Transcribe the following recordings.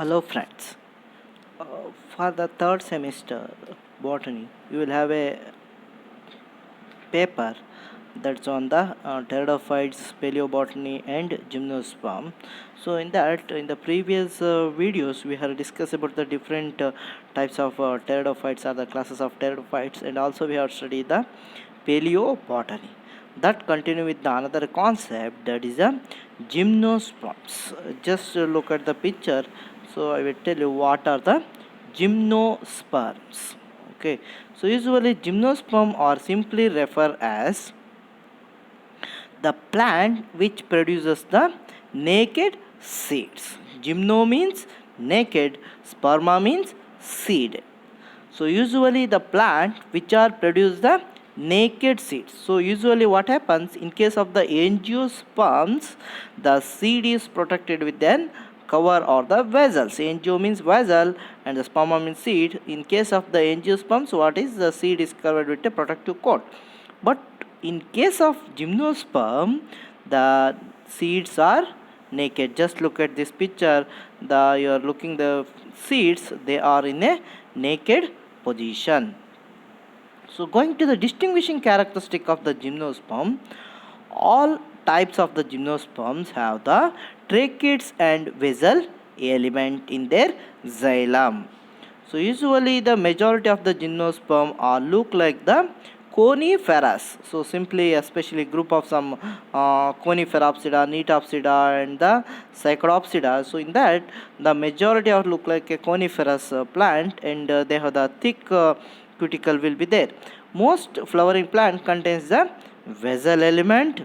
Hello friends. Uh, for the third semester botany, you will have a paper that's on the pteridophytes, paleobotany, and gymnosperm. So in the previous videos, we have discussed about the different types of pteridophytes or the classes of pteridophytes, and also we have studied the paleobotany. That continue with the another concept, that is a gymnosperms. Just look at the picture. So I will tell you what are the gymnosperms. Okay, so usually gymnosperm are simply refer as the plant which produces the naked seeds. Gymno means naked, sperma means seed. So usually the plant which are produce the naked seeds. So usually what happens in case of the angiosperms, the seed is protected with an cover or the vessels. Angio means vessel and the sperma means seed. In case of the angiosperms, what is the seed is covered with a protective coat. But in case of gymnosperm, the seeds are naked. Just look at this picture. You are looking the seeds, they are in a naked position. So going to the distinguishing characteristic of the gymnosperm, all types of the gymnosperms have the tracheids and vessel element in their xylem. So usually the majority of the gymnosperm are look like the coniferous. So simply especially group of some coniferopsida, Nitopsida and the Cycadopsida. So in that the majority of look like a coniferous plant, and they have the thick cuticle will be there. Most flowering plant contains the vessel element,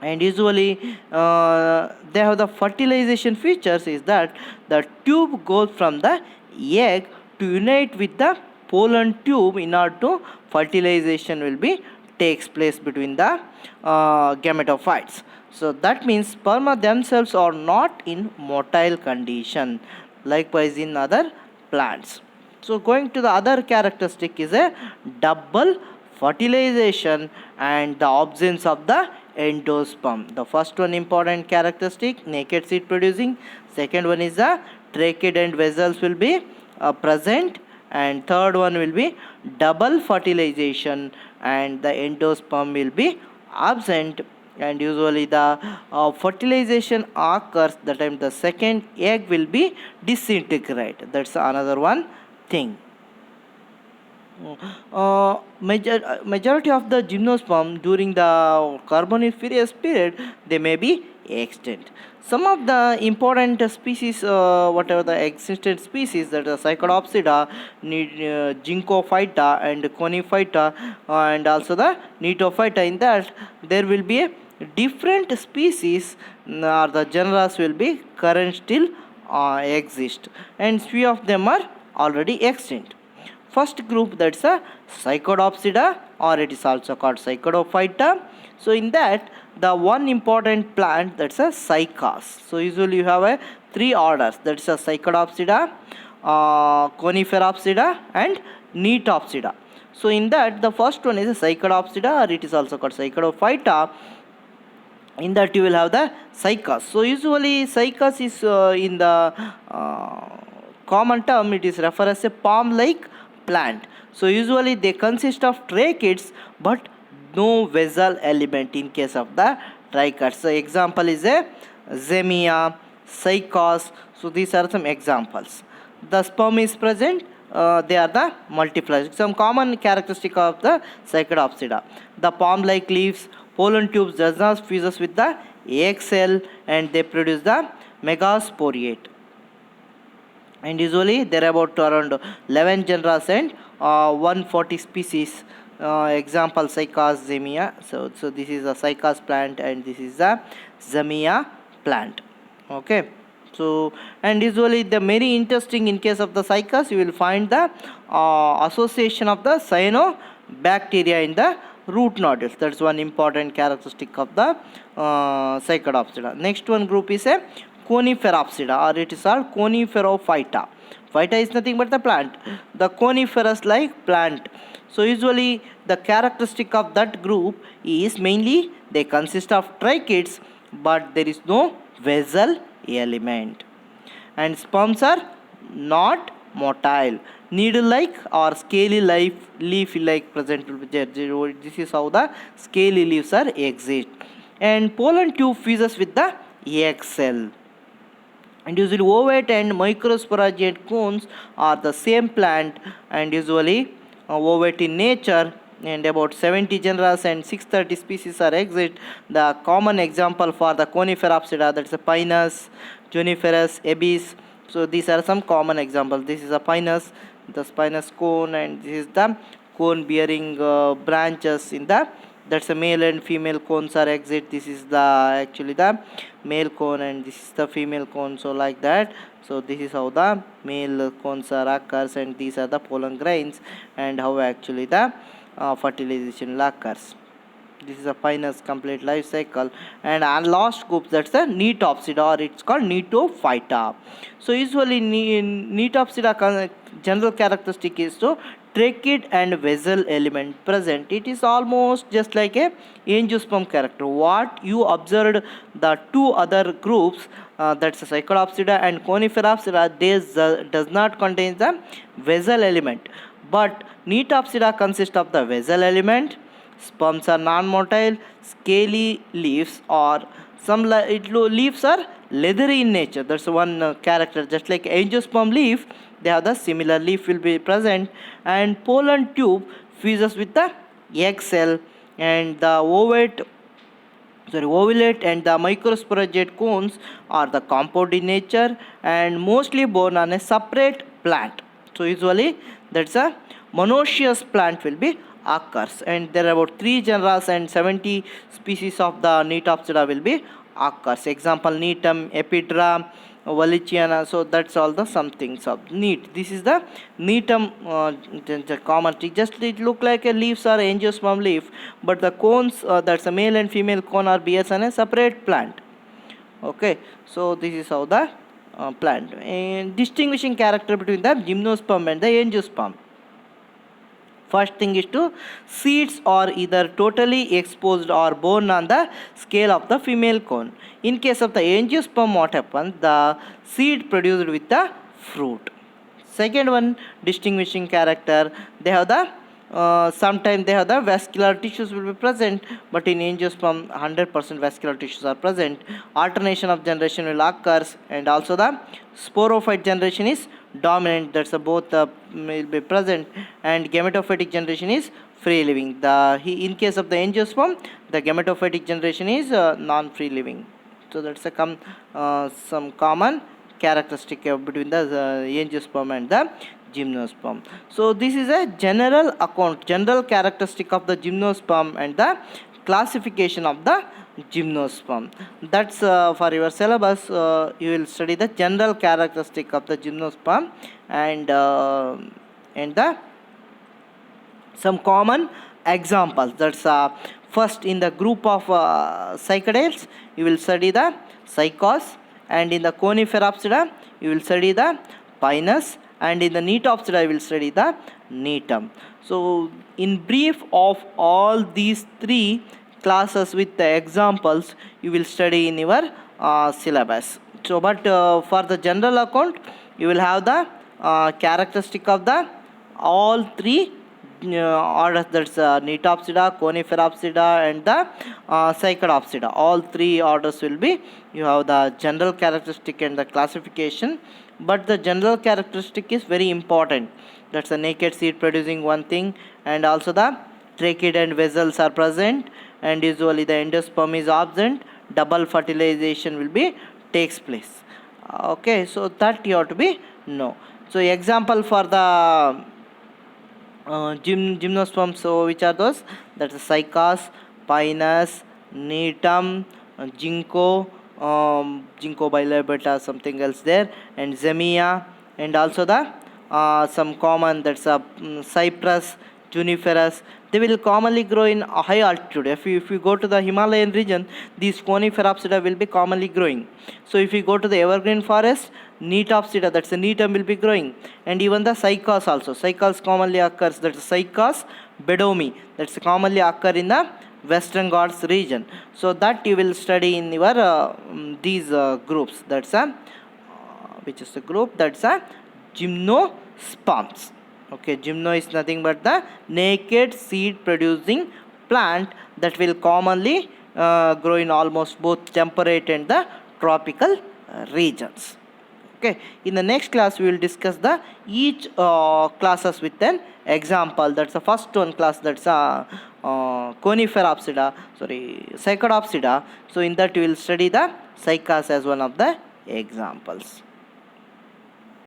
and usually they have the fertilization features is that the tube goes from the egg to unite with the pollen tube in order to fertilization will be takes place between the gametophytes. So that means sperma themselves are not in motile condition, likewise in other plants. So going to the other characteristic is a double fertilization and the absence of the endosperm. The first one important characteristic, naked seed producing. Second one is the tracheids and vessels will be present, and third one will be double fertilization and the endosperm will be absent. And usually the fertilization occurs the time the second egg will be disintegrate. That's another one thing. Majority of the gymnosperm during the Carboniferous period, they may be extinct. Some of the important species, whatever the existent species, that are Cycadopsida, Ginkgophyta and Coniphyta, and also the Neophyta, in that there will be a different species or the genera will be current still exist, and few of them are already extinct. First group, that's a Cycadopsida, or it is also called Cycadophyta. So in that the one important plant, that's a cycas. So usually you have a three orders, that's a Cycadopsida, Coniferopsida and Neotopsida. So in that the first one is a Cycadopsida, or it is also called Cycadophyta. In that you will have the cycas. So usually cycas is in the common term, it is referred as a palm like plant. So usually they consist of tracheids but no vessel element in case of the trichots. So example is a Zemia, cycas. So these are some examples. The sperm is present, they are the multipliers. Some common characteristic of the Cycadopsida: the palm like leaves, pollen tubes does not fuses with the egg cell, and they produce the megasporiate. And usually there are about around 11 genera and 140 species. Example cycas, Zemia. So this is a cycas plant and this is a Zemia plant. Okay. So and usually the very interesting in case of the cycas, you will find the association of the cyanobacteria in the root nodules. That's one important characteristic of the Cycadopsida. Next one group is a Coniferopsida, or it is called Coniferophyta. Phyta is nothing but the plant, the coniferous like plant. So usually the characteristic of that group is mainly they consist of tracheids but there is no vessel element. and sperms are not motile. Needle-like or scaly leaf-like present will be there. This is how the scaly leaves are exist. And pollen tube fuses with the egg cell. And usually ovate and microsporangiate cones are the same plant, and usually ovate in nature, and about 70 genera and 630 species are exist. The common example for the Coniferopsida, that's a Pinus, Juniferus, Abies. So these are some common examples. This is a Pinus, the spinous cone, and this is the cone bearing branches in the, that's a male and female cones are exit. This is the actually the male cone, and this is the female cone, so like that. So this is how the male cones are occurs, and these are the pollen grains, and how actually the fertilization occurs. This is a Pinus complete life cycle. And our last group, that's the Neotopsida, or it's called Neotophyta. So usually Neotopsida general characteristic is to trachid and vessel element present. It is almost just like a angiosperm character. What you observed the two other groups, that's a Cycadopsida and Coniferopsida, this does not contain the vessel element, but Neotopsida consists of the vessel element. Sperms are non-motile, scaly leaves, or some leaves are leathery in nature. That's one character. Just like angiosperm leaf, they have the similar leaf will be present. And pollen tube fuses with the egg cell, and the ovate and the microsporangiate cones are the compound in nature and mostly born on a separate plant. So usually that's a monoecious plant will be occurs, and there are about 3 genera and 70 species of the Neotopsida will be occurs. Example, Neetum, Epidra, Walliciana. So that's all the some things of neat. This is the Neetum, the common tree. Just it look like a leaves or angiosperm leaf, but the cones, that's a male and female cone, are bears on a separate plant. Okay, so this is how the plant. And distinguishing character between the gymnosperm and the angiosperm. First thing is to seeds are either totally exposed or born on the scale of the female cone. In case of the angiosperm, what happens? The seed produced with the fruit. Second one, distinguishing character, they have the sometimes they have the vascular tissues will be present, but in angiosperm 100% vascular tissues are present. Alternation of generation will occur, and also the sporophyte generation is dominant, that's both will be present, and gametophytic generation is free living. In case of the angiosperm, the gametophytic generation is non-free living. So that's some common characteristic between the angiosperm and the gymnosperm. So this is a general characteristic of the gymnosperm and the classification of the gymnosperm. That's for your syllabus. You will study the general characteristic of the gymnosperm and the some common examples. That's first, in the group of cycadales, you will study the cycas, and in the Coniferopsida you will study the Pinus, and in the Neotopsida you will study the Neetum. So in brief of all these 3 classes with the examples you will study in your syllabus. So but for the general account, you will have the characteristic of the all 3 orders, that's Neotopsida, Coniferopsida, and the Cycadopsida. All 3 orders will be, you have the general characteristic and the classification, but the general characteristic is very important. That's a naked seed producing one thing, and also the trachid and vessels are present, and usually the endosperm is absent. Double fertilization will be takes place. Okay, so that you have to be know. So example for the gymnosperm, so which are those? That's the cycas, Pinus, Neetum, Ginkgo, Ginkgo biloba, something else there, and Zemia, and also the some common, that's a cypress, juniferous. They will commonly grow in a high altitude. If you go to the Himalayan region, these Coniferopsida will be commonly growing. So if you go to the evergreen forest, Neotopsida, that's the Neetum, will be growing, and even the cycas also. Cycas commonly occurs, that's Cycas bedomi, that's commonly occur in the Western Ghats region. So that you will study in your these groups. That's which is the group that's a gymnosperms. Okay, gymno is nothing but the naked seed producing plant that will commonly grow in almost both temperate and the tropical regions. Okay, in the next class we will discuss the each classes with an example. That's the first one class, that's Coniferopsida, sorry, Psychotopsida. So in that we will study the cycas as one of the examples.